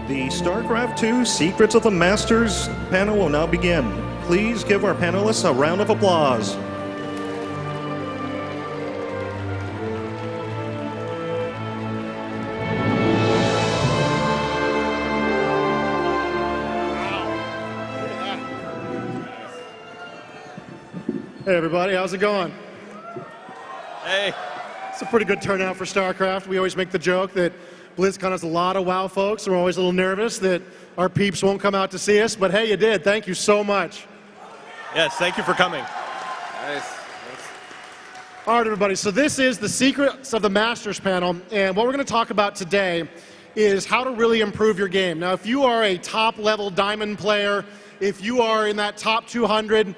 The StarCraft 2 Secrets of the Masters panel will now begin. Please give our panelists a round of applause. Hey everybody, how's it going? Hey. It's a pretty good turnout for StarCraft. We always make the joke that BlizzCon has a lot of WoW folks, and we're always a little nervous that our peeps won't come out to see us, but hey, you did. Thank you so much. Yes, thank you for coming. Nice. All right, everybody, so this is the Secrets of the Masters panel, and what we're going to talk about today is how to really improve your game. Now, if you are a top-level diamond player, if you are in that top 200,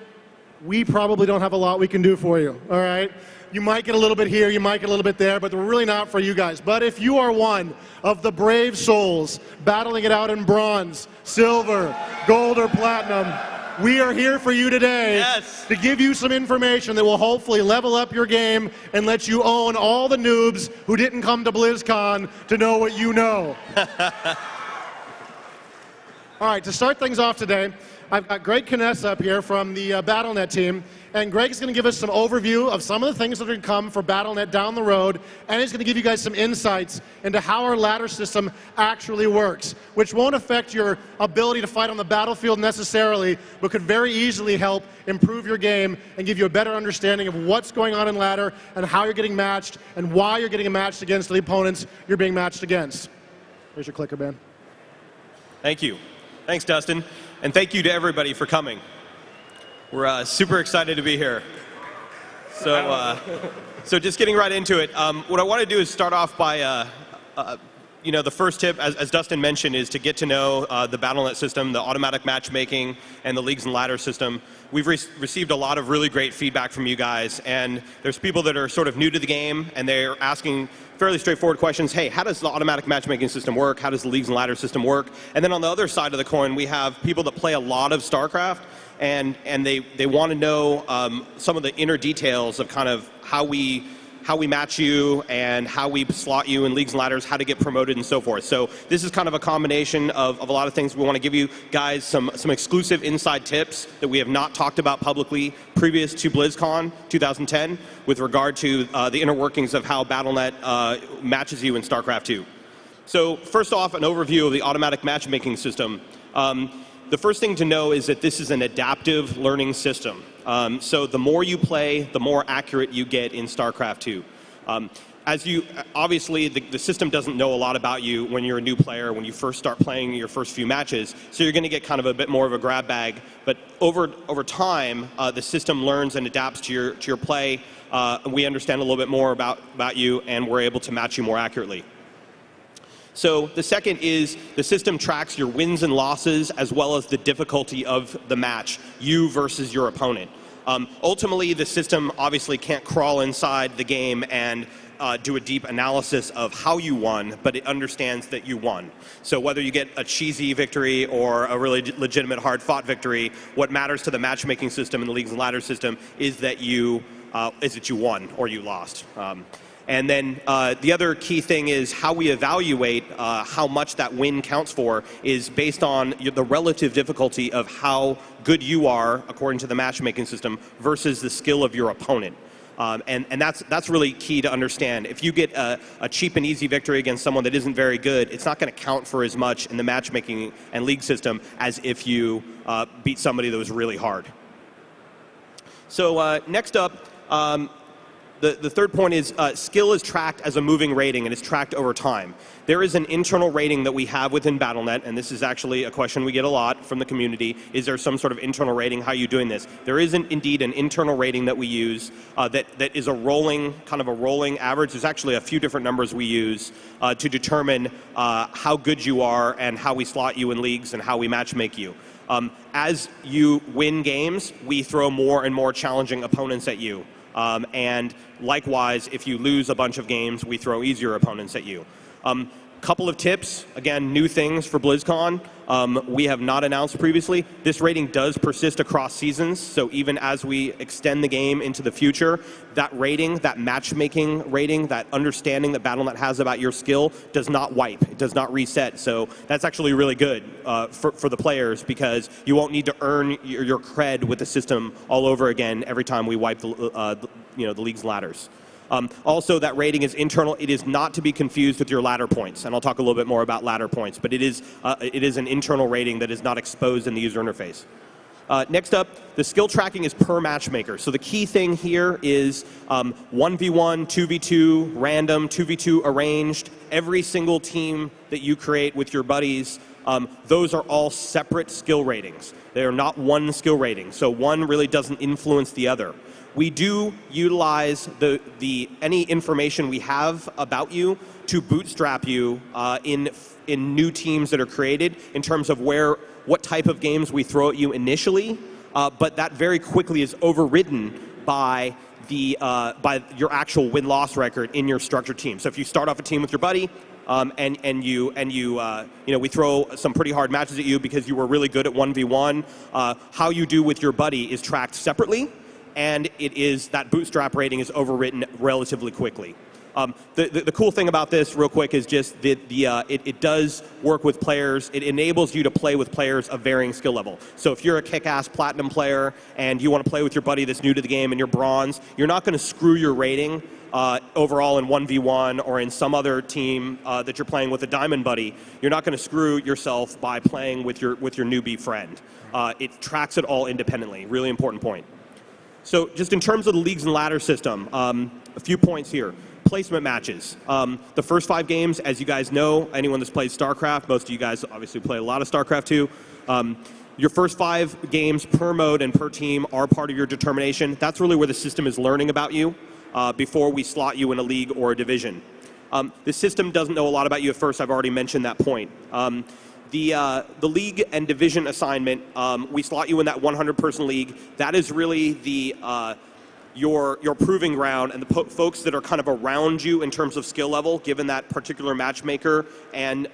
we probably don't have a lot we can do for you, all right? You might get a little bit here, you might get a little bit there, but we're really not for you guys. But if you are one of the brave souls battling it out in bronze, silver, gold, or platinum, we are here for you today to give you some information that will hopefully level up your game and let you own all the noobs who didn't come to BlizzCon to know what you know. All right, to start things off today, I've got Greg Kness up here from the BattleNet team, and Greg's going to give us some overview of some of the things that are going to come for BattleNet down the road, and he's going to give you guys some insights into how our ladder system actually works, which won't affect your ability to fight on the battlefield necessarily, but could very easily help improve your game and give you a better understanding of what's going on in ladder and how you're getting matched and why you're getting matched against the opponents you're being matched against. Here's your clicker, man. Thank you. Thanks, Dustin. And thank you to everybody for coming. We're super excited to be here. So just getting right into it, what I want to do is start off by, the first tip, as Dustin mentioned, is to get to know the BattleNet system, the automatic matchmaking, and the leagues and ladder system. We've received a lot of really great feedback from you guys, and there's people that are sort of new to the game, and they're asking fairly straightforward questions. Hey, how does the automatic matchmaking system work? How does the leagues and ladder system work? And then on the other side of the coin, we have people that play a lot of StarCraft, and they want to know some of the inner details of kind of how we match you and how we slot you in leagues and ladders, how to get promoted and so forth. So this is kind of a combination of a lot of things. We want to give you guys some exclusive inside tips that we have not talked about publicly previous to BlizzCon 2010 with regard to the inner workings of how BattleNet matches you in StarCraft 2. So first off, an overview of the automatic matchmaking system. The first thing to know is that this is an adaptive learning system. So the more you play, the more accurate you get in StarCraft 2. Obviously, the system doesn't know a lot about you when you're a new player, when you first start playing your first few matches, so you're going to get kind of a bit more of a grab bag. But over time, the system learns and adapts to your play. We understand a little bit more about you, and we're able to match you more accurately. So the second is the system tracks your wins and losses as well as the difficulty of the match, you versus your opponent. Ultimately, the system obviously can't crawl inside the game and do a deep analysis of how you won, but it understands that you won. So whether you get a cheesy victory or a really legitimate hard-fought victory, what matters to the matchmaking system and the leagues and ladder system is that you won or you lost. And then the other key thing is how we evaluate how much that win counts for is based on the relative difficulty of how good you are, according to the matchmaking system, versus the skill of your opponent. And that's really key to understand. If you get a cheap and easy victory against someone that isn't very good, it's not going to count for as much in the matchmaking and league system as if you beat somebody that was really hard. So next up, the third point is skill is tracked as a moving rating, and it's tracked over time. There is an internal rating that we have within BattleNet, and this is actually a question we get a lot from the community. Is there some sort of internal rating? How are you doing this? There is indeed an internal rating that we use that is a rolling average. There's actually a few different numbers we use to determine how good you are and how we slot you in leagues and how we matchmake you. As you win games, we throw more and more challenging opponents at you. And likewise, if you lose a bunch of games, we throw easier opponents at you. couple of tips, again, new things for BlizzCon. We have not announced previously. This rating does persist across seasons, so even as we extend the game into the future, that rating, that matchmaking rating, that understanding that Battle.net has about your skill does not wipe. It does not reset. So that's actually really good for the players, because you won't need to earn your cred with the system all over again every time we wipe the league's ladders. Also, that rating is internal. It is not to be confused with your ladder points, and I'll talk a little bit more about ladder points, but it is an internal rating that is not exposed in the user interface. Next up, the skill tracking is per matchmaker. So the key thing here is 1v1, 2v2, random, 2v2 arranged. Every single team that you create with your buddies, those are all separate skill ratings. They are not one skill rating, so one really doesn't influence the other. We do utilize any information we have about you to bootstrap you in new teams that are created in terms of what type of games we throw at you initially, but that very quickly is overridden by your actual win-loss record in your structured team. So if you start off a team with your buddy, we throw some pretty hard matches at you because you were really good at 1v1, how you do with your buddy is tracked separately, and that bootstrap rating is overwritten relatively quickly. The cool thing about this, real quick, is just that it does work with players. It enables you to play with players of varying skill level. So if you're a kick-ass platinum player and you want to play with your buddy that's new to the game and you're bronze, you're not going to screw your rating overall in 1v1 or in some other team that you're playing with a diamond buddy. You're not going to screw yourself by playing with your newbie friend. It tracks it all independently. Really important point. So just in terms of the leagues and ladder system, a few points here. Placement matches. The first 5 games, as you guys know, anyone that's played StarCraft, most of you guys obviously play a lot of StarCraft too. Your first 5 games per mode and per team are part of your determination. That's really where the system is learning about you before we slot you in a league or a division. The system doesn't know a lot about you at first. I've already mentioned that point. The league and division assignment, we slot you in that 100-person league. That is really your proving ground, and the folks that are kind of around you in terms of skill level, given that particular matchmaker and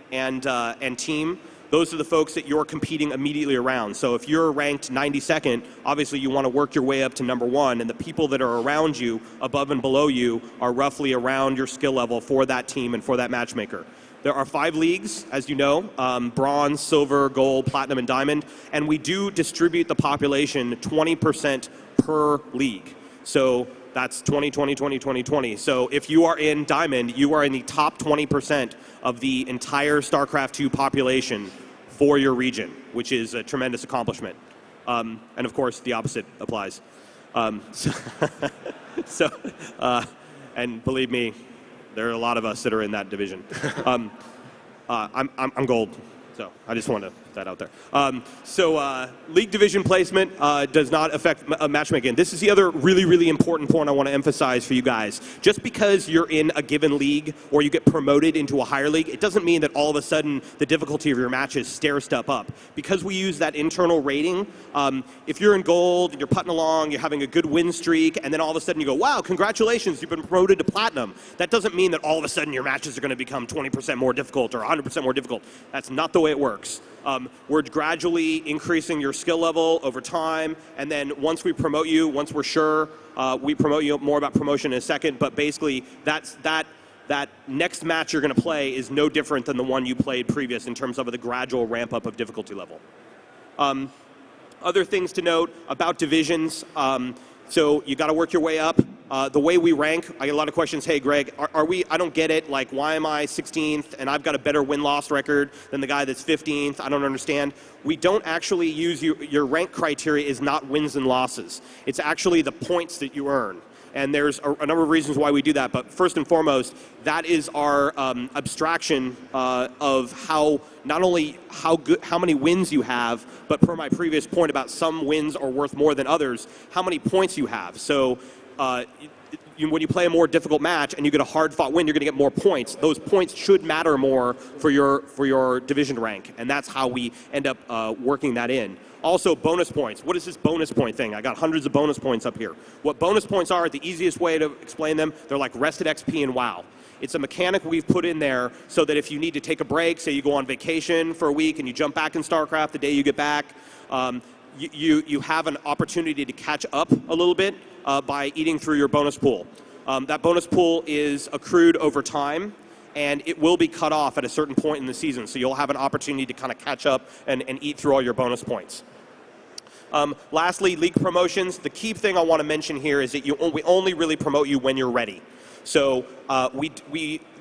team. Those are the folks that you're competing immediately around. So if you're ranked 92nd, obviously you want to work your way up to number 1, and the people that are around you, above and below you, are roughly around your skill level for that team and for that matchmaker. There are 5 leagues, as you know, bronze, silver, gold, platinum, and diamond, and we do distribute the population 20% per league. So that's 20, 20, 20, 20, 20. So if you are in diamond, you are in the top 20% of the entire StarCraft 2 population for your region, which is a tremendous accomplishment. And of course, the opposite applies. And believe me, there are a lot of us that are in that division. I'm gold, so I just want to put that out there. League division placement does not affect matchmaking. This is the other really, really important point I want to emphasize for you guys. Just because you're in a given league or you get promoted into a higher league, it doesn't mean that all of a sudden the difficulty of your matches stair-step up. Because we use that internal rating, if you're in gold and you're putting along, you're having a good win streak, and then all of a sudden you go, wow, congratulations, you've been promoted to platinum. That doesn't mean that all of a sudden your matches are going to become 20% more difficult or 100% more difficult. That's not the way it works. We're gradually increasing your skill level over time, and then once we promote you, once we're sure, we promote you. More about promotion in a second, but basically that next match you're going to play is no different than the one you played previous in terms of the gradual ramp up of difficulty level. Other things to note about divisions. So you got to work your way up. The way we rank, I get a lot of questions. Hey, Greg, I don't get it. Like, why am I 16th and I've got a better win-loss record than the guy that's 15th? I don't understand. We don't actually use your rank criteria is not wins and losses. It's actually the points that you earn. And there's a number of reasons why we do that. But first and foremost, that is our abstraction of not only how many wins you have, but per my previous point about some wins are worth more than others, how many points you have. So when you play a more difficult match and you get a hard-fought win, you're going to get more points. Those points should matter more for your division rank, and that's how we end up working that in. Also, bonus points. What is this bonus point thing? I got hundreds of bonus points up here. What bonus points are, the easiest way to explain them, they're like rested XP in WoW. It's a mechanic we've put in there so that if you need to take a break, say you go on vacation for a week and you jump back in StarCraft the day you get back, you have an opportunity to catch up a little bit by eating through your bonus pool. That bonus pool is accrued over time, and it will be cut off at a certain point in the season. So you'll have an opportunity to kind of catch up and eat through all your bonus points. Lastly, league promotions. The key thing I want to mention here is that we only really promote you when you're ready. So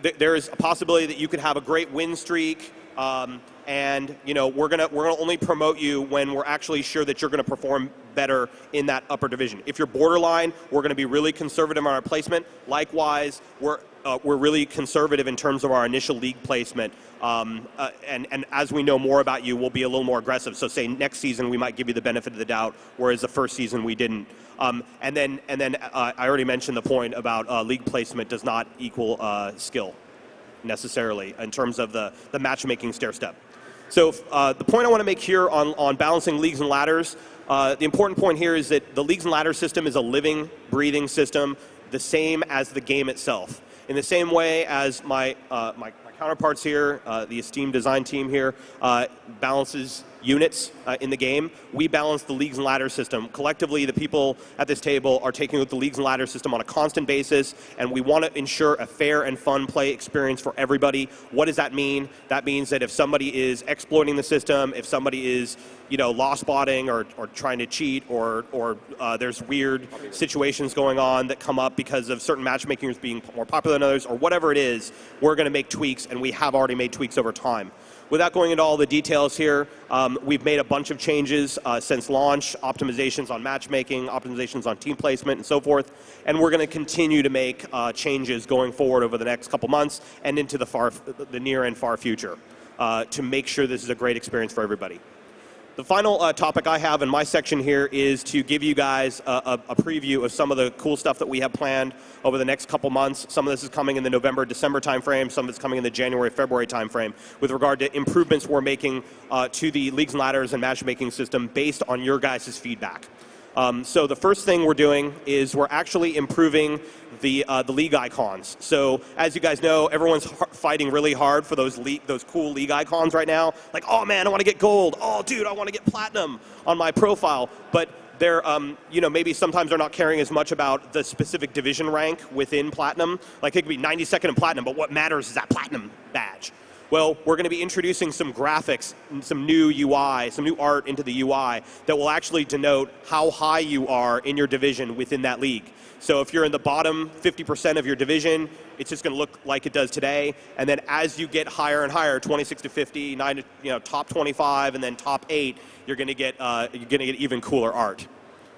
there is a possibility that you could have a great win streak, and we're gonna only promote you when we're actually sure that you're going to perform better in that upper division. If you're borderline, we're going to be really conservative on our placement. Likewise, we're really conservative in terms of our initial league placement. And as we know more about you, we'll be a little more aggressive. So say next season we might give you the benefit of the doubt, whereas the first season we didn't. And then I already mentioned the point about league placement does not equal skill necessarily in terms of the matchmaking stair step. So the point I want to make here on balancing leagues and ladders, the important point here is that the leagues and ladder system is a living, breathing system, the same as the game itself. In the same way as my counterparts here, the esteemed design team here, balances units in the game, we balance the leagues and ladder system. Collectively, the people at this table are taking a look at the leagues and ladder system on a constant basis, and we want to ensure a fair and fun play experience for everybody. What does that mean? That means that if somebody is exploiting the system, if somebody is law spotting or trying to cheat, or there's weird situations going on that come up because of certain matchmakers being more popular than others, or whatever it is, we're going to make tweaks, and we have already made tweaks over time. Without going into all the details here, we've made a bunch of changes since launch, optimizations on matchmaking, optimizations on team placement, and so forth. And we're going to continue to make changes going forward over the next couple months and into the near and far future to make sure this is a great experience for everybody. The final topic I have in my section here is to give you guys a preview of some of the cool stuff that we have planned over the next couple months. Some of this is coming in the November-December timeframe. Some of it's coming in the January-February timeframe with regard to improvements we're making to the leagues and ladders and matchmaking system based on your guys' feedback. So the first thing we're doing is we're actually improving the league icons. So as you guys know, everyone's fighting really hard for those cool league icons right now. Like, oh man, I want to get gold. Oh dude, I want to get platinum on my profile. But they're, maybe sometimes they're not caring as much about the specific division rank within platinum. Like it could be 92nd in platinum, but what matters is that platinum badge. Well, we're going to be introducing some graphics, some new UI, some new art into the UI that will actually denote how high you are in your division within that league. So if you're in the bottom 50% of your division, it's just going to look like it does today. And then as you get higher and higher, 26 to 50, top 25, and then top 8, you're going to get even cooler art.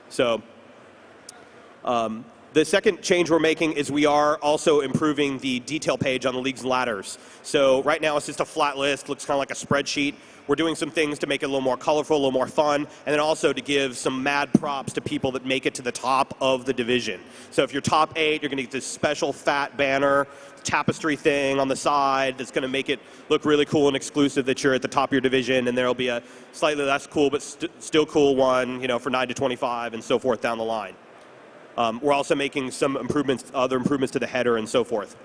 So. The second change we're making is we are also improving the detail page on the leagues and ladders. So right now it's just a flat list, looks kind of like a spreadsheet. We're doing some things to make it a little more colorful, a little more fun, and then also to give some mad props to people that make it to the top of the division. So if you're top 8, you're going to get this special fat banner, tapestry thing on the side that's going to make it look really cool and exclusive that you're at the top of your division, and there'll be a slightly less cool but still cool one, for 9 to 25 and so forth down the line. We're also making some other improvements to the header and so forth.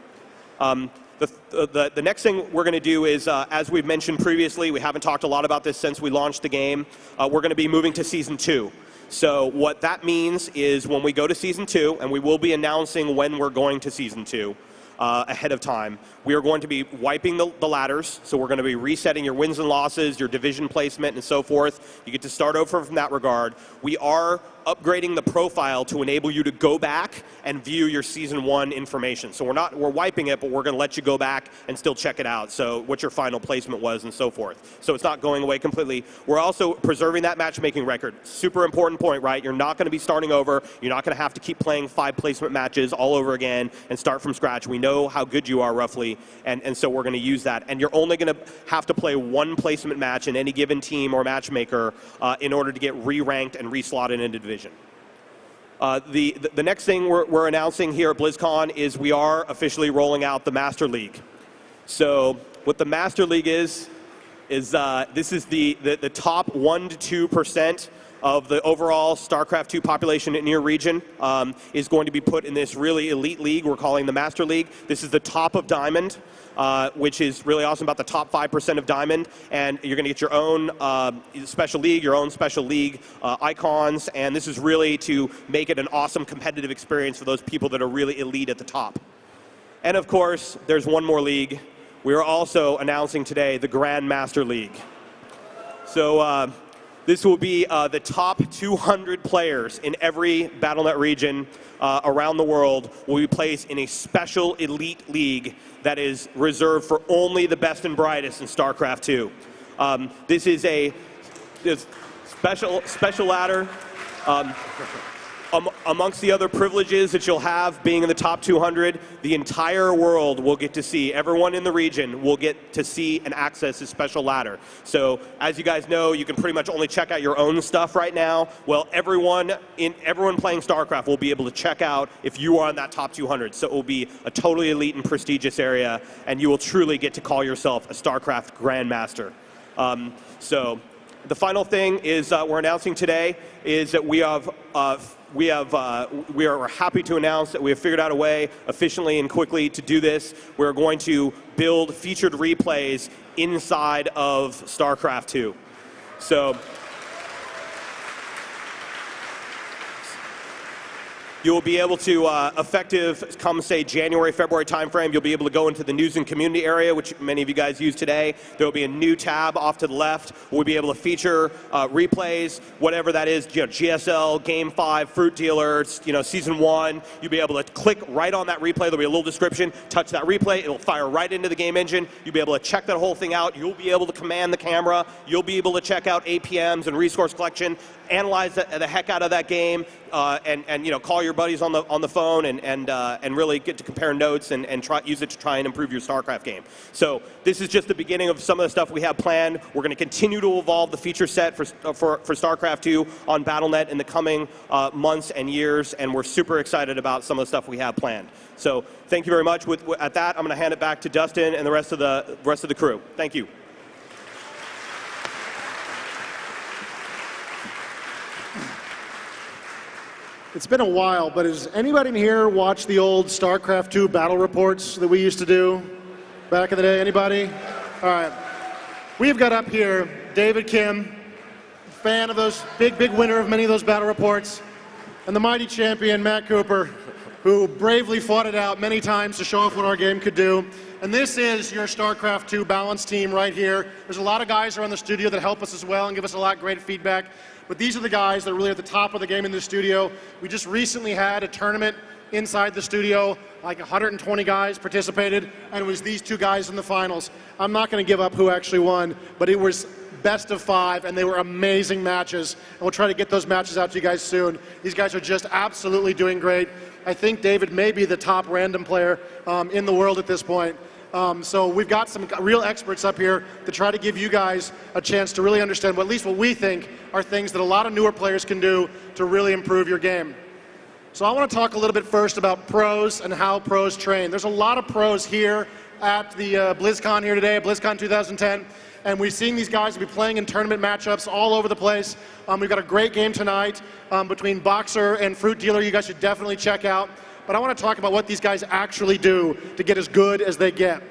The next thing we're going to do is, as we've mentioned previously, we haven't talked a lot about this since we launched the game, we're going to be moving to Season 2. So what that means is when we go to Season 2, and we will be announcing when we're going to Season 2, ahead of time, we are going to be wiping the ladders. So we're going to be resetting your wins and losses, your division placement, and so forth. You get to start over from that regard. We are upgrading the profile to enable you to go back and view your Season 1 information. So we're wiping it, but we're going to let you go back and still check it out. So what your final placement was and so forth. So it's not going away completely. We're also preserving that matchmaking record. Super important point, right? You're not going to be starting over. You're not going to have to keep playing 5 placement matches all over again and start from scratch. We know how good you are roughly, and so we're going to use that. And you're only going to have to play 1 placement match in any given team or matchmaker in order to get re-ranked and re-slotted into division. The next thing we're announcing here at BlizzCon is we are officially rolling out the Master League. So what the Master League is this is the top 1 to 2% of the overall StarCraft 2 population in your region is going to be put in this really elite league we're calling the Master League. This is the top of Diamond, which is really awesome, about the top 5% of Diamond. And you're going to get your own special league, your own special league icons. And this is really to make it an awesome competitive experience for those people that are really elite at the top. And of course, there's one more league. We are also announcing today the Grandmaster League. So this will be the top 200 players in every Battle.net region around the world will be placed in a special elite league that is reserved for only the best and brightest in StarCraft 2. This is a special ladder. Amongst the other privileges that you'll have being in the top 200, the entire world will get to see, everyone in the region will get to see and access this special ladder. So as you guys know, you can pretty much only check out your own stuff right now. Well, everyone playing StarCraft will be able to check out if you are on that top 200. So it will be a totally elite and prestigious area, and you will truly get to call yourself a StarCraft Grandmaster. So the final thing is we're announcing today is that we are happy to announce that we have figured out a way efficiently and quickly to do this. We're going to build featured replays inside of StarCraft 2. So you'll be able to, effective come, say, January, February timeframe, you'll be able to go into the news and community area, which many of you guys use today. There will be a new tab off to the left. We'll be able to feature replays, whatever that is, GSL, Game 5, Fruit Dealer, Season 1. You'll be able to click right on that replay. There'll be a little description. Touch that replay. It'll fire right into the game engine. You'll be able to check that whole thing out. You'll be able to command the camera. You'll be able to check out APMs and resource collection, analyze the heck out of that game, and call your buddies on the phone and really get to compare notes and use it to try and improve your StarCraft game. So this is just the beginning of some of the stuff we have planned. We're going to continue to evolve the feature set for StarCraft 2 on Battle.net in the coming months and years, and we're super excited about some of the stuff we have planned. So thank you very much. At that, I'm going to hand it back to Dustin and the rest of the crew. Thank you. It's been a while, but has anybody in here watched the old StarCraft 2 battle reports that we used to do back in the day? Anybody? All right. We've got up here David Kim, fan of those, big winner of many of those battle reports, and the mighty champion Matt Cooper, who bravely fought it out many times to show off what our game could do. And this is your StarCraft 2 balance team right here. There's a lot of guys around the studio that help us as well and give us a lot of great feedback. But these are the guys that are really at the top of the game in the studio. We just recently had a tournament inside the studio. Like 120 guys participated, and it was these two guys in the finals. I'm not going to give up who actually won, but it was best of 5, and they were amazing matches. And we'll try to get those matches out to you guys soon. These guys are just absolutely doing great. I think David may be the top random player in the world at this point. So we've got some real experts up here to try to give you guys a chance to really understand at least what we think are things that a lot of newer players can do to really improve your game. So I want to talk a little bit first about pros and how pros train. There's a lot of pros here at the BlizzCon here today, BlizzCon 2010. And we've seen these guys be playing in tournament matchups all over the place. We've got a great game tonight between Boxer and Fruit Dealer. You guys should definitely check out. But I want to talk about what these guys actually do to get as good as they get.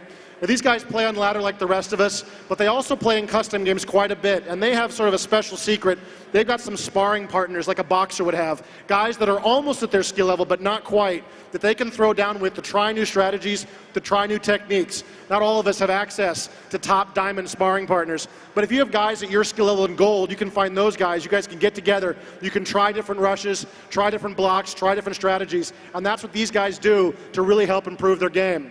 Now, these guys play on ladder like the rest of us, but they also play in custom games quite a bit, and they have sort of a special secret. They've got some sparring partners like a boxer would have, guys that are almost at their skill level but not quite, that they can throw down with to try new strategies, to try new techniques. Not all of us have access to top diamond sparring partners, but if you have guys at your skill level in gold, you can find those guys. You guys can get together. You can try different rushes, try different blocks, try different strategies, and that's what these guys do to really help improve their game.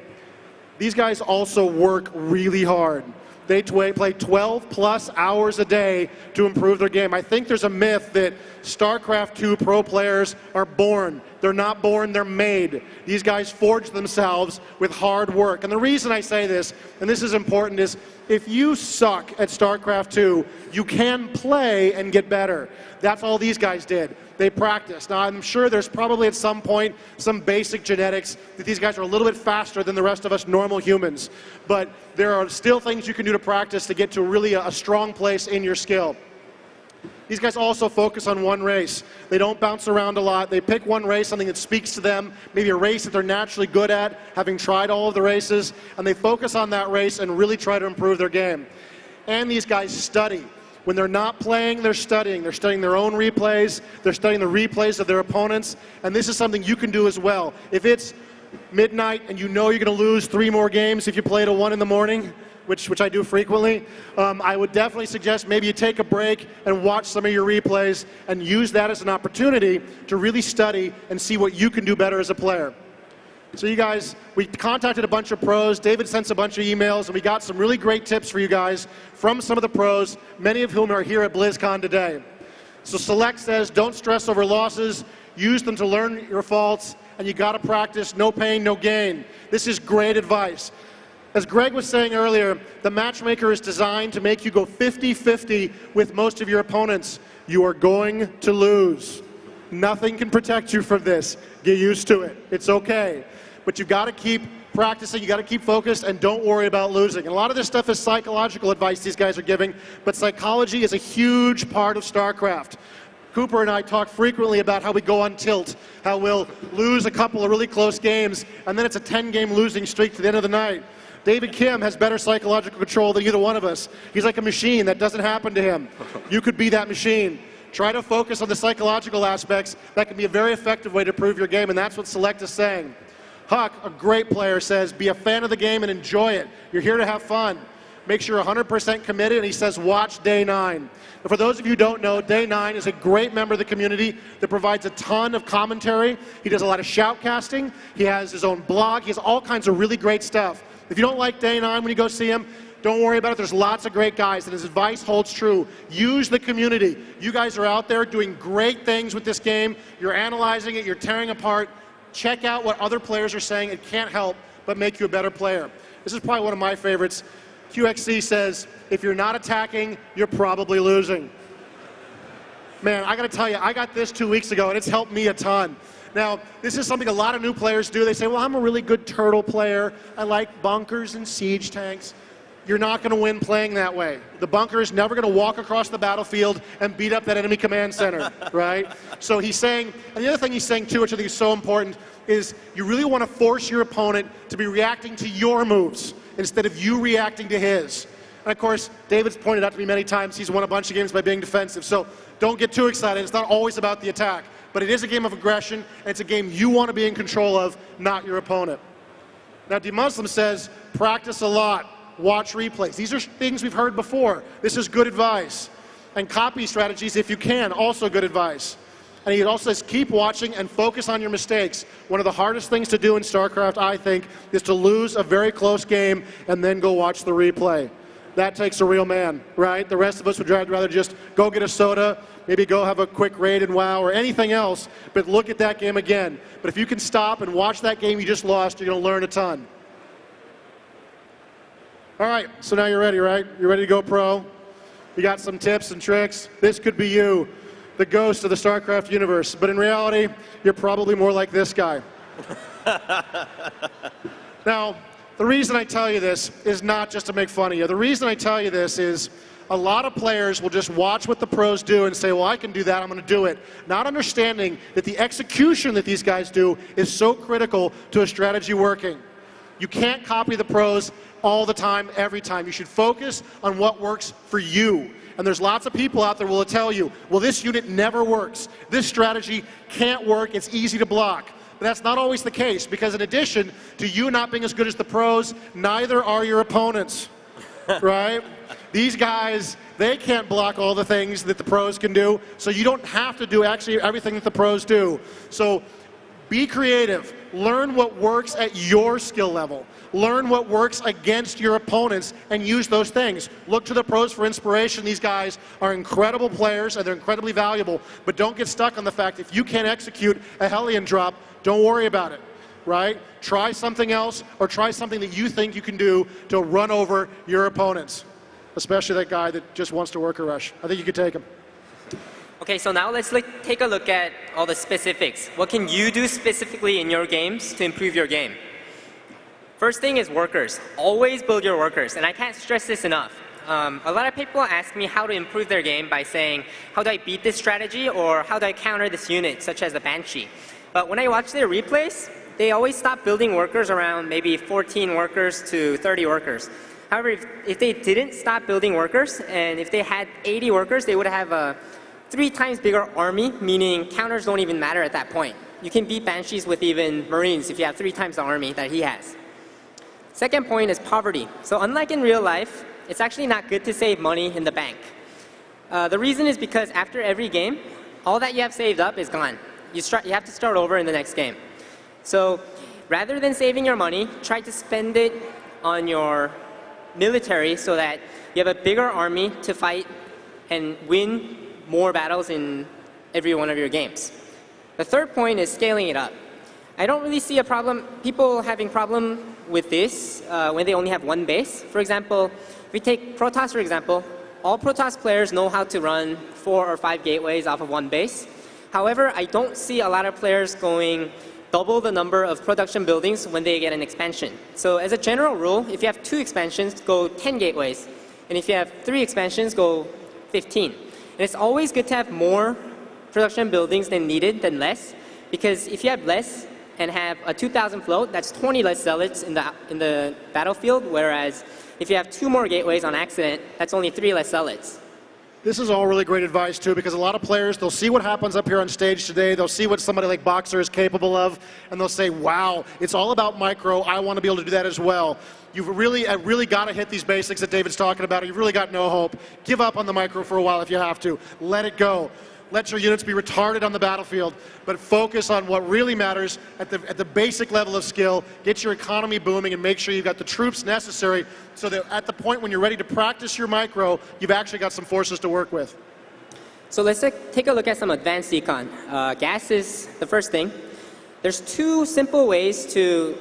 These guys also work really hard. They play 12+ hours a day to improve their game. I think there's a myth that StarCraft 2 pro players are born. They're not born, they're made. These guys forge themselves with hard work. And the reason I say this, and this is important, is if you suck at StarCraft 2, you can play and get better. That's all these guys did. They practiced. Now, I'm sure there's probably at some point some basic genetics that these guys are a little bit faster than the rest of us normal humans. But there are still things you can do to practice to get to really a strong place in your skill. These guys also focus on one race. They don't bounce around a lot. They pick one race, something that speaks to them, maybe a race that they're naturally good at, having tried all of the races, and they focus on that race and really try to improve their game. And these guys study. When they're not playing, they're studying. They're studying their own replays. They're studying the replays of their opponents. And this is something you can do as well. If it's midnight and you know you're going to lose 3 more games if you play till 1 in the morning, which I do frequently, I would definitely suggest maybe you take a break and watch some of your replays and use that as an opportunity to really study and see what you can do better as a player. So you guys, we contacted a bunch of pros. David sent a bunch of emails, and we got some really great tips for you guys from some of the pros, many of whom are here at BlizzCon today. So Select says, don't stress over losses. Use them to learn your faults, and you got to practice. No pain, no gain. This is great advice. As Greg was saying earlier, the matchmaker is designed to make you go 50-50 with most of your opponents. You are going to lose. Nothing can protect you from this. Get used to it. It's okay. But you've got to keep practicing, you got to keep focused, and don't worry about losing. And a lot of this stuff is psychological advice these guys are giving, but psychology is a huge part of StarCraft. Cooper and I talk frequently about how we go on tilt, how we'll lose a couple of really close games, and then it's a 10-game losing streak to the end of the night. David Kim has better psychological control than either one of us. He's like a machine. That doesn't happen to him. You could be that machine. Try to focus on the psychological aspects. That can be a very effective way to improve your game, and that's what Select is saying. Huck, a great player, says, be a fan of the game and enjoy it. You're here to have fun. Make sure you're 100% committed, and he says, watch Day 9. And for those of you who don't know, Day 9 is a great member of the community that provides a ton of commentary. He does a lot of shoutcasting. He has his own blog. He has all kinds of really great stuff. If you don't like Day 9 when you go see him, don't worry about it. There's lots of great guys, and his advice holds true. Use the community. You guys are out there doing great things with this game. You're analyzing it. You're tearing apart. Check out what other players are saying. It can't help but make you a better player. This is probably one of my favorites. QXC says, if you're not attacking, you're probably losing. Man, I got to tell you, I got this 2 weeks ago, and it's helped me a ton. Now, this is something a lot of new players do. They say, well, I'm a really good turtle player. I like bunkers and siege tanks. You're not going to win playing that way. The bunker is never going to walk across the battlefield and beat up that enemy command center, right? So he's saying, and the other thing he's saying too, which I think is so important, is you really want to force your opponent to be reacting to your moves instead of you reacting to his. And of course, David's pointed out to me many times he's won a bunch of games by being defensive. So don't get too excited. It's not always about the attack. But it is a game of aggression, and it's a game you want to be in control of, not your opponent. Now, D-Muslim says, practice a lot. Watch replays. These are things we've heard before. This is good advice. And copy strategies, if you can, also good advice. And he also says, keep watching and focus on your mistakes. One of the hardest things to do in StarCraft, I think, is to lose a very close game and then go watch the replay. That takes a real man, right? The rest of us would rather just go get a soda, maybe go have a quick raid in WoW or anything else, but look at that game again. But if you can stop and watch that game you just lost, you're going to learn a ton. All right, so now you're ready, right? You're ready to go pro? You got some tips and tricks. This could be you, the ghost of the StarCraft universe. But in reality, you're probably more like this guy. Now, the reason I tell you this is not just to make fun of you. The reason I tell you this is a lot of players will just watch what the pros do and say, well, I can do that, I'm going to do it. Not understanding that the execution that these guys do is so critical to a strategy working. You can't copy the pros all the time, every time. You should focus on what works for you. And there's lots of people out there who will tell you, well, this unit never works. This strategy can't work. It's easy to block. But that's not always the case, because in addition to you not being as good as the pros, neither are your opponents, right? These guys, they can't block all the things that the pros can do, so you don't have to do actually everything that the pros do. So be creative. Learn what works at your skill level. Learn what works against your opponents and use those things. Look to the pros for inspiration. These guys are incredible players and they're incredibly valuable, but don't get stuck on the fact if you can't execute a Hellion drop, don't worry about it, right? Try something else or try something that you think you can do to run over your opponents, especially that guy that just wants to work a rush. I think you could take him. Okay, so now let's take a look at all the specifics. What can you do specifically in your games to improve your game? First thing is workers. Always build your workers, and I can't stress this enough. A lot of people ask me how to improve their game by saying, how do I beat this strategy, or how do I counter this unit, such as the Banshee? But when I watch their replays, they always stop building workers around maybe 14 workers to 30 workers. However, if they didn't stop building workers, and if they had 80 workers, they would have a 3 times bigger army, meaning counters don't even matter at that point. You can beat Banshees with even Marines if you have 3 times the army that he has. Second point is poverty. So unlike in real life, it's actually not good to save money in the bank. The reason is because after every game, all that you have saved up is gone. You have to start over in the next game. So rather than saving your money, try to spend it on your military so that you have a bigger army to fight and win more battles in every one of your games. The third point is scaling it up. I don't really see a problem, people having problem with this when they only have one base. For example, if we take Protoss for example, all Protoss players know how to run 4 or 5 gateways off of one base. However, I don't see a lot of players going double the number of production buildings when they get an expansion. So as a general rule, if you have 2 expansions, go 10 gateways. And if you have 3 expansions, go 15. And it's always good to have more production buildings than needed than less, because if you have less and have a 2,000 float, that's 20 less zealots in the battlefield, whereas if you have 2 more gateways on accident, that's only 3 less zealots. This is all really great advice too, because a lot of players, they'll see what happens up here on stage today, they'll see what somebody like Boxer is capable of, and they'll say, wow, it's all about micro, I want to be able to do that as well. You've really got to hit these basics that David's talking about, or you've really got no hope. Give up on the micro for a while if you have to. Let it go. Let your units be retarded on the battlefield, but focus on what really matters at the basic level of skill. Get your economy booming and make sure you've got the troops necessary so that at the point when you're ready to practice your micro, you've actually got some forces to work with. So let's take a look at some advanced econ. Gas is the first thing. There's 2 simple ways to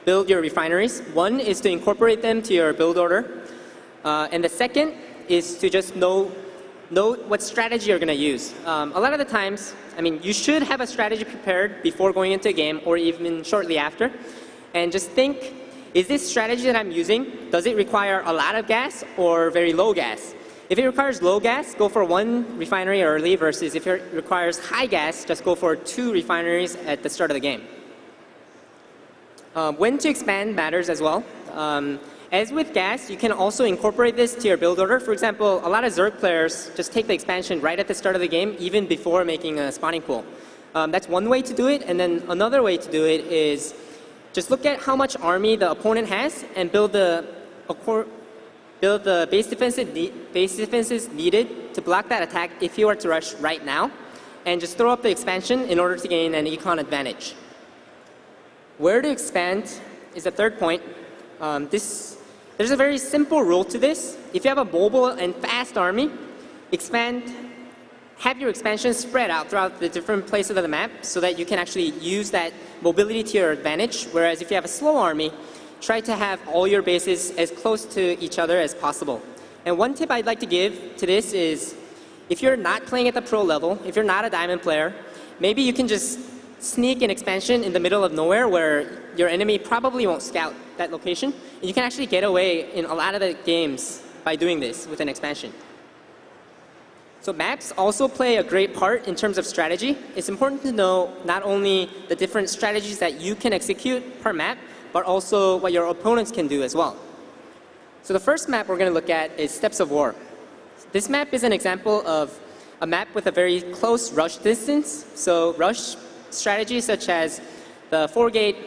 build your refineries. One is to incorporate them to your build order. And the second is to just know what strategy you're going to use. A lot of the times, I mean, you should have a strategy prepared before going into a game or even shortly after. And just think, is this strategy that I'm using, does it require a lot of gas or very low gas? If it requires low gas, go for 1 refinery early, versus if it requires high gas, just go for 2 refineries at the start of the game. When to expand matters as well. As with gas, you can also incorporate this to your build order. For example, a lot of Zerg players just take the expansion right at the start of the game, even before making a spawning pool. That's one way to do it, and then another way to do it is just look at how much army the opponent has and build the base defenses needed to block that attack if you were to rush right now, and just throw up the expansion in order to gain an econ advantage. Where to expand is the third point. There's a very simple rule to this. If you have a mobile and fast army, have your expansion spread out throughout the different places of the map so that you can actually use that mobility to your advantage. Whereas if you have a slow army, try to have all your bases as close to each other as possible. And one tip I'd like to give to this is, if you're not playing at the pro level, if you're not a diamond player, maybe you can just sneak an expansion in the middle of nowhere where your enemy probably won't scout that location. And you can actually get away in a lot of the games by doing this with an expansion. So maps also play a great part in terms of strategy. It's important to know not only the different strategies that you can execute per map, but also what your opponents can do as well. So the first map we're going to look at is Steppes of War. This map is an example of a map with a very close rush distance. So rush strategies such as the 4-gate,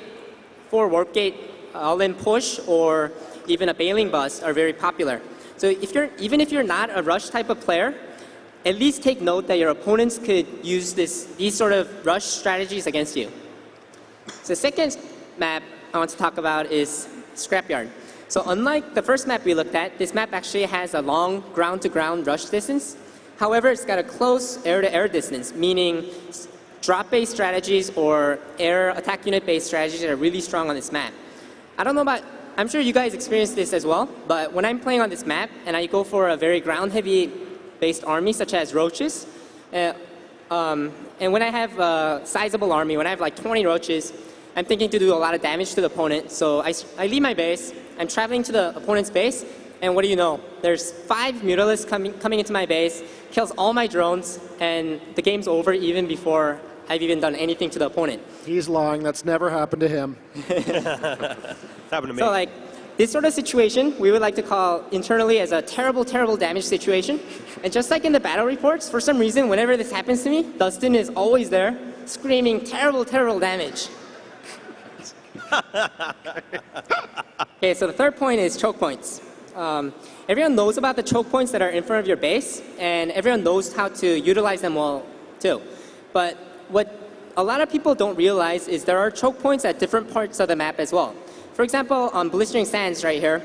4-warp gate, all-in push, or even a bailing bus are very popular. So even if you're not a rush type of player, at least take note that your opponents could use these sort of rush strategies against you. So the second map I want to talk about is Scrapyard. So unlike the first map we looked at, this map actually has a long ground-to-ground rush distance. However, it's got a close air-to-air distance, meaning drop-based strategies or air attack unit-based strategies are really strong on this map. I don't know about, I'm sure you guys experience this as well, but when I'm playing on this map and I go for a very ground-heavy based army such as roaches, and when I have a sizable army, when I have like 20 roaches, I'm thinking to do a lot of damage to the opponent. So I leave my base, I'm traveling to the opponent's base, And what do you know? There's 5 Mutalisks coming into my base, kills all my drones, and the game's over even before I've even done anything to the opponent. He's lying. That's never happened to him. It's happened to me. So like, this sort of situation, we would like to call internally as a terrible, terrible damage situation. And just like in the battle reports, for some reason, whenever this happens to me, Dustin is always there, screaming, terrible, terrible damage. Okay, so the third point is choke points. Everyone knows about the choke points that are in front of your base, and everyone knows how to utilize them well, too. But what a lot of people don't realize is there are choke points at different parts of the map as well. For example, on Blistering Sands right here,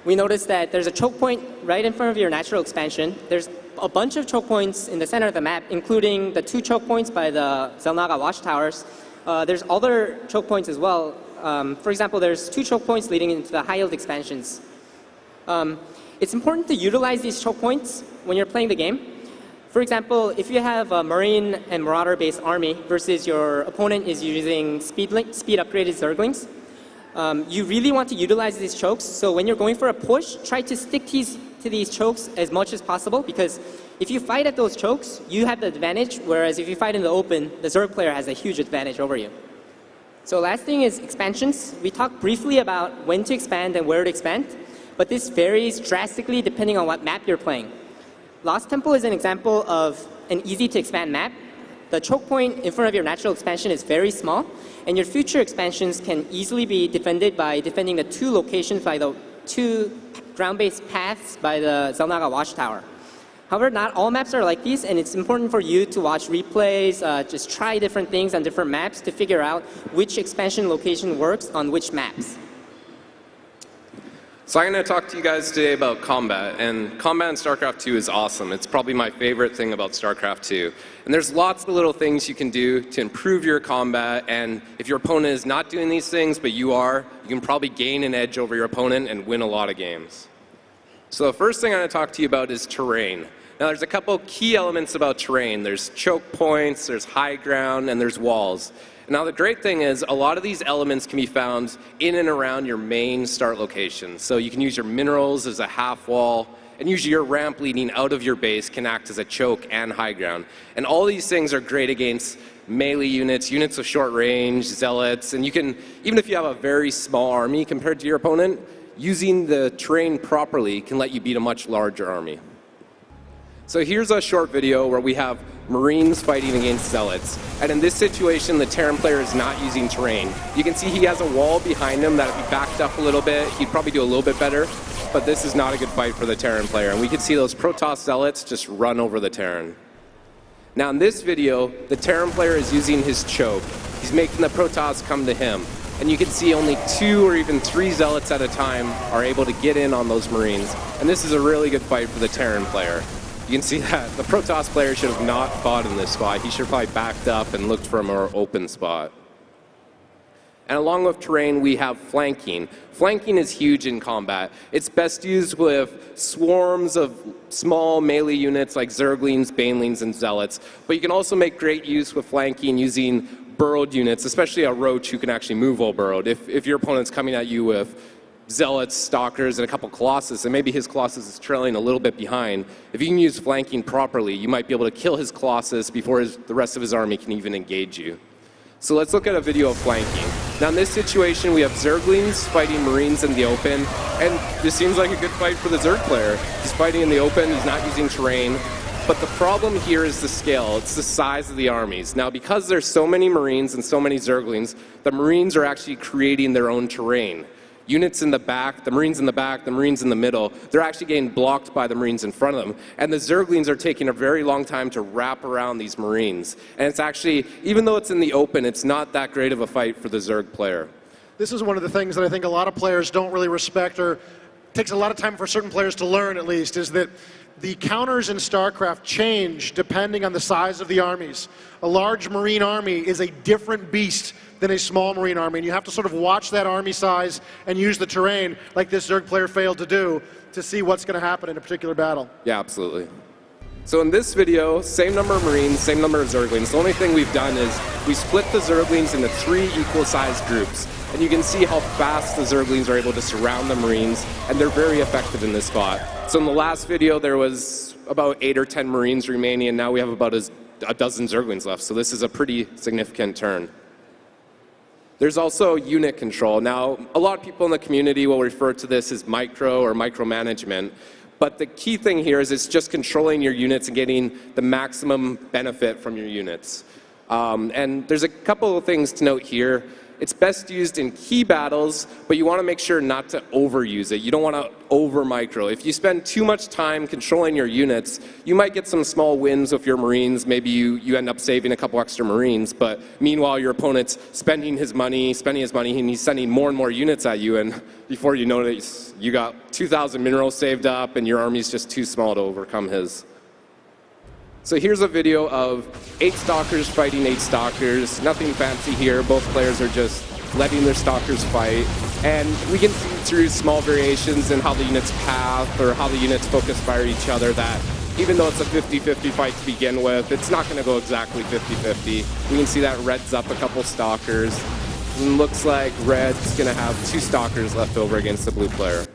we noticed that there's a choke point right in front of your natural expansion. There's a bunch of choke points in the center of the map, including the 2 choke points by the Zelnaga watchtowers. There's other choke points as well. For example, there's 2 choke points leading into the high-yield expansions. It's important to utilize these choke points when you're playing the game. For example, if you have a Marine and Marauder-based army versus your opponent is using speed-upgraded Zerglings, you really want to utilize these chokes. So when you're going for a push, try to stick to these chokes as much as possible, because if you fight at those chokes, you have the advantage, whereas if you fight in the open, the Zerg player has a huge advantage over you. So last thing is expansions. We talked briefly about when to expand and where to expand, but this varies drastically depending on what map you're playing. Lost Temple is an example of an easy-to-expand map. The choke point in front of your natural expansion is very small, and your future expansions can easily be defended by defending the 2 locations by the 2 ground-based paths by the Zelnaga watchtower. However, not all maps are like these, and it's important for you to watch replays, just try different things on different maps to figure out which expansion location works on which maps. So I'm going to talk to you guys today about combat, and combat in StarCraft 2 is awesome. It's probably my favorite thing about StarCraft 2. And there's lots of little things you can do to improve your combat, and if your opponent is not doing these things, but you are, you can probably gain an edge over your opponent and win a lot of games. So the first thing I'm going to talk to you about is terrain. Now there's a couple key elements about terrain. There's choke points, there's high ground, and there's walls. Now the great thing is a lot of these elements can be found in and around your main start location. So you can use your minerals as a half wall, and usually your ramp leading out of your base can act as a choke and high ground. And all these things are great against melee units, units with short range, zealots, and you can, even if you have a very small army compared to your opponent, using the terrain properly can let you beat a much larger army. So here's a short video where we have Marines fighting against Zealots. And in this situation, the Terran player is not using terrain. You can see he has a wall behind him that if he backed up a little bit, he'd probably do a little bit better. But this is not a good fight for the Terran player. And we can see those Protoss Zealots just run over the Terran. Now in this video, the Terran player is using his choke. He's making the Protoss come to him. And you can see only 2 or even 3 Zealots at a time are able to get in on those Marines. And this is a really good fight for the Terran player. You can see that the Protoss player should have not fought in this spot. He should have probably backed up and looked for a more open spot. And along with terrain, we have flanking. Flanking is huge in combat. It's best used with swarms of small melee units like Zerglings, Banelings, and Zealots. But you can also make great use with flanking using burrowed units, especially a Roach who can actually move while burrowed. If your opponent's coming at you with Zealots, Stalkers, and a couple Colossus, and maybe his Colossus is trailing a little bit behind, if you can use flanking properly, you might be able to kill his Colossus before the rest of his army can even engage you. So let's look at a video of flanking. Now in this situation, we have Zerglings fighting Marines in the open, and this seems like a good fight for the Zerg player. He's fighting in the open, he's not using terrain, but the problem here is the scale. It's the size of the armies. Now because there's so many Marines and so many Zerglings, the Marines are actually creating their own terrain. Units in the back, the Marines in the back, the Marines in the middle, they're actually getting blocked by the Marines in front of them. And the Zerglings are taking a very long time to wrap around these Marines. And it's actually, even though it's in the open, it's not that great of a fight for the Zerg player. This is one of the things that I think a lot of players don't really respect, or takes a lot of time for certain players to learn at least, is that the counters in StarCraft change depending on the size of the armies. A large Marine army is a different beast than a small Marine army, and you have to sort of watch that army size and use the terrain, like this Zerg player failed to do, to see what's going to happen in a particular battle. Yeah, absolutely. So in this video, same number of Marines, same number of Zerglings. The only thing we've done is we split the Zerglings into 3 equal-sized groups. And you can see how fast the Zerglings are able to surround the Marines, and they're very effective in this spot. So in the last video, there was about 8 or 10 Marines remaining, and now we have about a dozen Zerglings left. So this is a pretty significant turn. There's also unit control. Now, a lot of people in the community will refer to this as micro or micromanagement. But the key thing here is it's just controlling your units and getting the maximum benefit from your units. And there's a couple of things to note here. It's best used in key battles, but you want to make sure not to overuse it. You don't want to over-micro. If you spend too much time controlling your units, you might get some small wins with your Marines. Maybe you end up saving a couple extra Marines, but meanwhile your opponent's spending his money, and he's sending more and more units at you, and before you know it, you got 2,000 minerals saved up, and your army's just too small to overcome his. So here's a video of 8 Stalkers fighting 8 Stalkers. Nothing fancy here. Both players are just letting their Stalkers fight. And we can see through small variations in how the units path or how the units focus fire each other that even though it's a 50-50 fight to begin with, it's not going to go exactly 50-50. We can see that Red's up a couple Stalkers. And looks like Red's going to have 2 Stalkers left over against the blue player.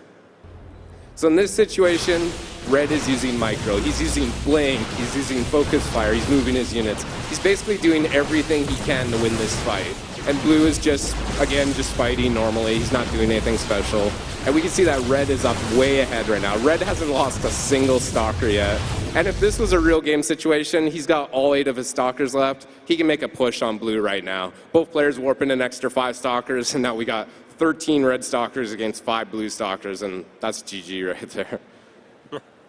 So in this situation, Red is using micro. He's using blink. He's using focus fire. He's moving his units. He's basically doing everything he can to win this fight. And Blue is just, again, just fighting normally. He's not doing anything special. And we can see that Red is up way ahead right now. Red hasn't lost a single Stalker yet. And if this was a real game situation, he's got all 8 of his Stalkers left. He can make a push on Blue right now. Both players warping an extra 5 Stalkers, and now we got 13 Red Stalkers against 5 Blue Stalkers, and that's GG right there.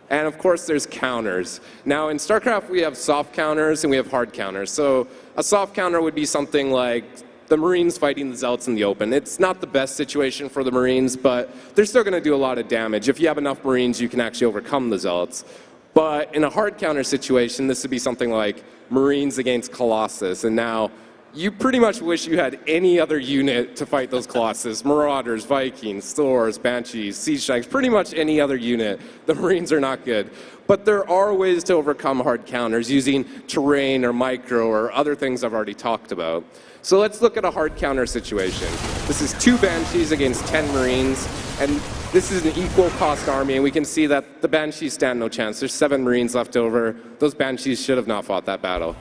And of course, there's counters. Now, in StarCraft, we have soft counters and we have hard counters. So a soft counter would be something like the Marines fighting the Zealots in the open. It's not the best situation for the Marines, but they're still going to do a lot of damage. If you have enough Marines, you can actually overcome the Zealots. But in a hard counter situation, this would be something like Marines against Colossus. And now, you pretty much wish you had any other unit to fight those Colossus. Marauders, Vikings, Thors, Banshees, Siege Shanks, pretty much any other unit. The Marines are not good. But there are ways to overcome hard counters using terrain or micro or other things I've already talked about. So let's look at a hard counter situation. This is 2 Banshees against 10 Marines, and this is an equal cost army, and we can see that the Banshees stand no chance. There's 7 Marines left over. Those Banshees should have not fought that battle.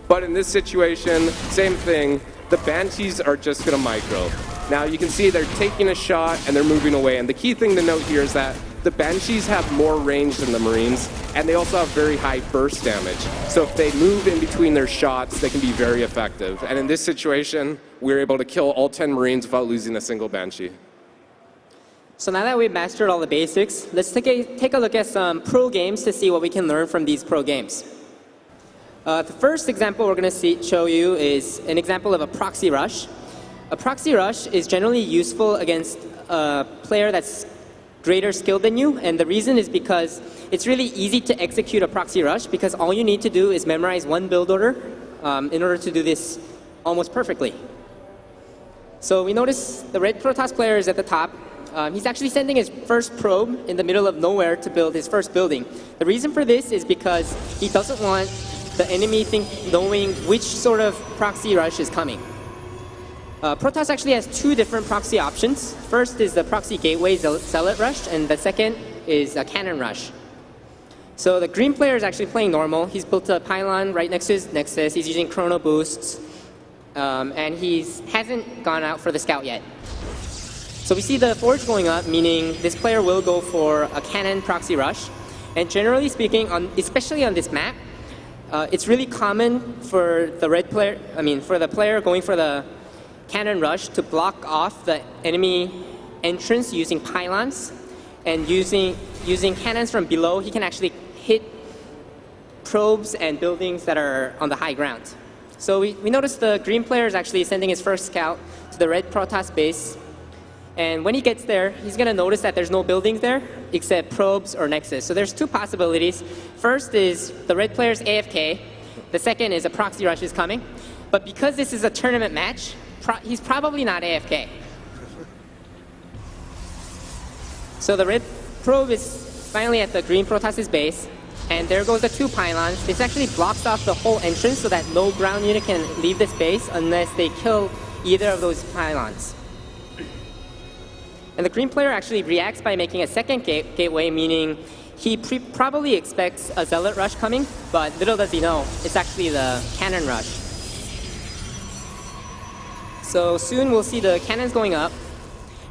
But in this situation, same thing, the Banshees are just going to micro. Now you can see they're taking a shot and they're moving away, and the key thing to note here is that the Banshees have more range than the Marines, and they also have very high burst damage. So if they move in between their shots, they can be very effective. And in this situation, we were able to kill all 10 Marines without losing a single Banshee. So now that we've mastered all the basics, let's take a look at some pro games to see what we can learn from these pro games. The first example we're going to show you is an example of a proxy rush. A proxy rush is generally useful against a player that's greater skill than you, and the reason is because it's really easy to execute a proxy rush because all you need to do is memorize one build order in order to do this almost perfectly. So we notice the red Protoss player is at the top. He's actually sending his first probe in the middle of nowhere to build his first building. The reason for this is because he doesn't want the enemy knowing which sort of proxy rush is coming. Protoss actually has 2 different proxy options. First is the proxy gateway zealot rush, and the second is a cannon rush. So the green player is actually playing normal. He's built a pylon right next to his nexus. He's using chrono boosts, and he hasn't gone out for the scout yet. So we see the forge going up, meaning this player will go for a cannon proxy rush. And generally speaking, especially on this map, it's really common for the for the player going for the cannon rush to block off the enemy entrance using pylons, and using cannons from below, he can actually hit probes and buildings that are on the high ground. So we notice the green player is actually sending his first scout to the red Protoss base. And when he gets there, he's going to notice that there's no buildings there except probes or nexus. So there's 2 possibilities. First is the red player's AFK. The second is a proxy rush is coming. But because this is a tournament match, he's probably not AFK. So the red probe is finally at the green Protoss's base. And there goes the 2 pylons. This actually blocks off the whole entrance so that no ground unit can leave this base unless they kill either of those pylons. And the green player actually reacts by making a second gateway, meaning he probably expects a zealot rush coming, but little does he know, it's actually the cannon rush. So soon we'll see the cannons going up.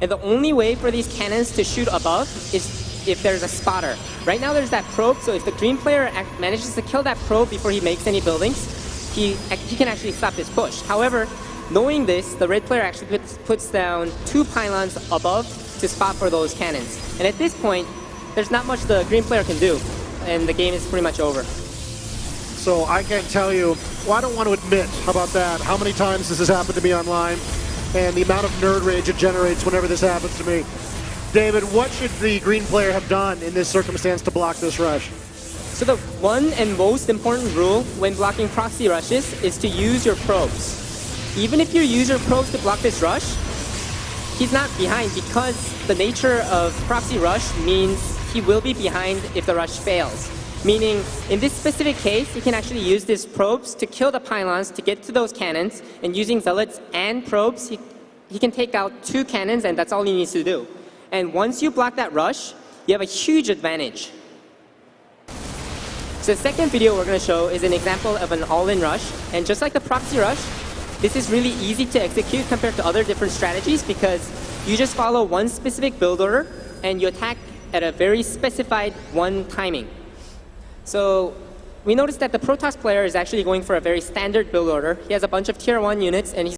And the only way for these cannons to shoot above is if there's a spotter. Right now there's that probe, so if the green player manages to kill that probe before he makes any buildings, he can actually stop this push. However, knowing this, the red player actually puts down 2 pylons above to spot for those cannons. And at this point, there's not much the green player can do, and the game is pretty much over. So I can't tell you, well, I don't want to admit, how about that, how many times this has happened to me online, and the amount of nerd rage it generates whenever this happens to me. David, what should the green player have done in this circumstance to block this rush? So the one and most important rule when blocking proxy rushes is to use your probes. Even if you use your probes to block this rush, he's not behind, because the nature of proxy rush means he will be behind if the rush fails. Meaning, in this specific case, he can actually use these probes to kill the pylons to get to those cannons, and using zealots and probes, he can take out 2 cannons, and that's all he needs to do. And once you block that rush, you have a huge advantage. So the second video we're going to show is an example of an all-in rush, and just like the proxy rush, this is really easy to execute compared to other different strategies, because you just follow one specific build order, and you attack at a very specified one timing. So we noticed that the Protoss player is actually going for a very standard build order. He has a bunch of tier 1 units, and he's